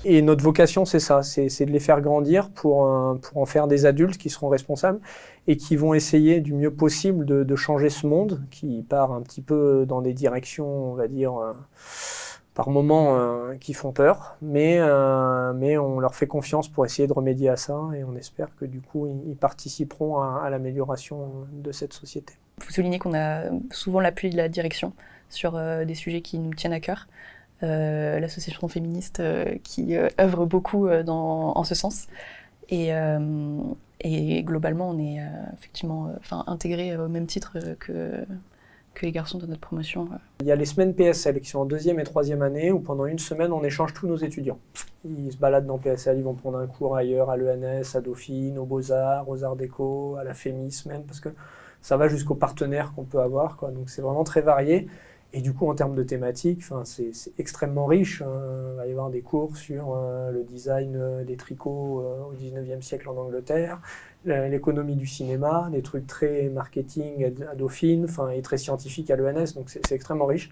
Et notre vocation, c'est ça, c'est de les faire grandir pour en faire des adultes qui seront responsables et qui vont essayer du mieux possible de changer ce monde qui part un petit peu dans des directions, on va dire, par moments qui font peur, mais on leur fait confiance pour essayer de remédier à ça et on espère que du coup, ils participeront à l'amélioration de cette société. Il faut souligner qu'on a souvent l'appui de la direction sur des sujets qui nous tiennent à cœur. L'association féministe qui œuvre beaucoup en ce sens. Et globalement, on est effectivement intégrés au même titre que les garçons de notre promotion. Il y a les semaines PSL qui sont en 2e et 3e année où pendant une semaine, on échange tous nos étudiants. Ils se baladent dans PSL, ils vont prendre un cours ailleurs, à l'ENS, à Dauphine, aux Beaux-Arts, aux Arts Déco, à la FEMIS même, parce que ça va jusqu'aux partenaires qu'on peut avoir, quoi. Donc c'est vraiment très varié. Et du coup, en termes de thématiques, c'est extrêmement riche. Il va y avoir des cours sur le design des tricots au 19e siècle en Angleterre, l'économie du cinéma, des trucs très marketing à Dauphine, et très scientifiques à l'ENS. Donc c'est extrêmement riche.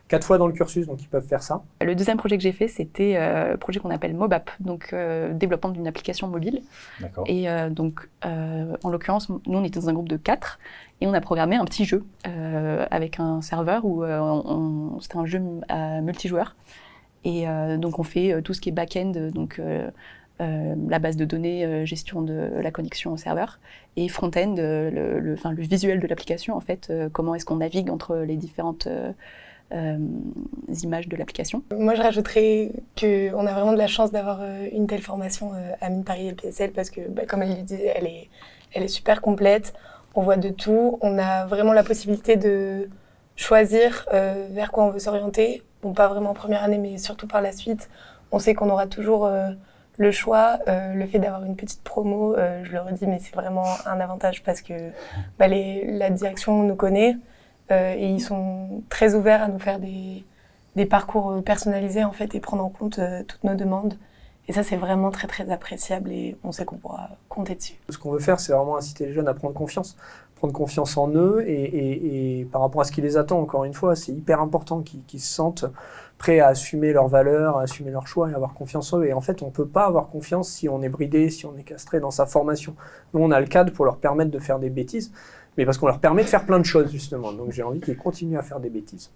4 fois dans le cursus, donc ils peuvent faire ça. Le deuxième projet que j'ai fait, c'était le projet qu'on appelle MobApp, donc développement d'une application mobile. D'accord. Et en l'occurrence, nous on était dans un groupe de 4 et on a programmé un petit jeu avec un serveur où c'était un jeu multijoueur. Et donc on fait tout ce qui est back-end, donc la base de données, gestion de la connexion au serveur, et front-end, le visuel de l'application en fait, comment est-ce qu'on navigue entre les différentes images de l'application. Moi, je rajouterais qu'on a vraiment de la chance d'avoir une telle formation à Mines Paris LPSL parce que, comme elle le disait, elle est super complète. On voit de tout. On a vraiment la possibilité de choisir vers quoi on veut s'orienter. Bon, pas vraiment en première année, mais surtout par la suite. On sait qu'on aura toujours le choix. Le fait d'avoir une petite promo, je le redis, mais c'est vraiment un avantage parce que la direction nous connaît. Et ils sont très ouverts à nous faire des parcours personnalisés en fait et prendre en compte toutes nos demandes. Et ça, c'est vraiment très très appréciable et on sait qu'on pourra compter dessus. Ce qu'on veut faire, c'est vraiment inciter les jeunes à prendre confiance en eux et par rapport à ce qui les attend, encore une fois, c'est hyper important qu'ils se sentent prêts à assumer leurs valeurs, à assumer leurs choix et avoir confiance en eux. Et en fait, on ne peut pas avoir confiance si on est bridé, si on est castré dans sa formation. Nous, on a le cadre pour leur permettre de faire des bêtises, mais parce qu'on leur permet de faire plein de choses, justement. Donc j'ai envie qu'ils continuent à faire des bêtises.